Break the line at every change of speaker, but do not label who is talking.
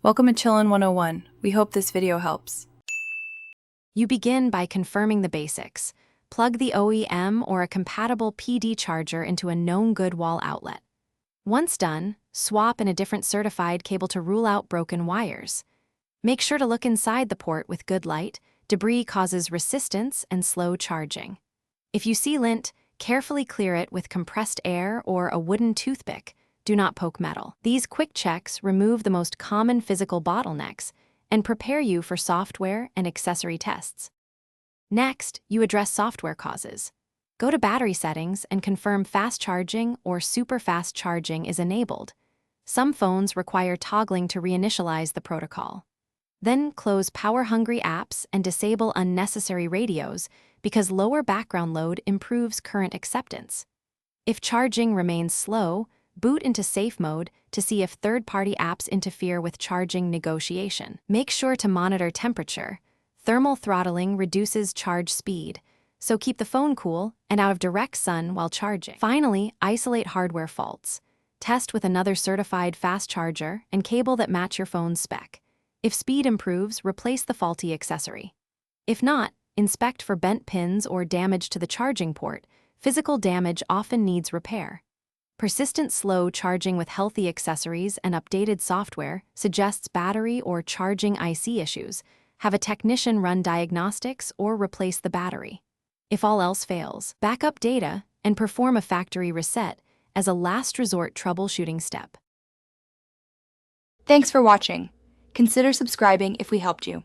Welcome to Chillin' 101. We hope this video helps.
You begin by confirming the basics. Plug the OEM or a compatible PD charger into a known good wall outlet. Once done, swap in a different certified cable to rule out broken wires. Make sure to look inside the port with good light. Debris causes resistance and slow charging. If you see lint, carefully clear it with compressed air or a wooden toothpick. Do not poke metal. These quick checks remove the most common physical bottlenecks and prepare you for software and accessory tests. Next, you address software causes. Go to battery settings and confirm fast charging or super fast charging is enabled. Some phones require toggling to reinitialize the protocol. Then close power-hungry apps and disable unnecessary radios because lower background load improves current acceptance. If charging remains slow, boot into safe mode to see if third-party apps interfere with charging negotiation. Make sure to monitor temperature. Thermal throttling reduces charge speed, so keep the phone cool and out of direct sun while charging. Finally, isolate hardware faults. Test with another certified fast charger and cable that match your phone's spec. If speed improves, replace the faulty accessory. If not, inspect for bent pins or damage to the charging port. Physical damage often needs repair. Persistent slow charging with healthy accessories and updated software suggests battery or charging IC issues. Have a technician run diagnostics or replace the battery. If all else fails, back up data and perform a factory reset as a last resort troubleshooting step.
Thanks for watching. Consider subscribing if we helped you.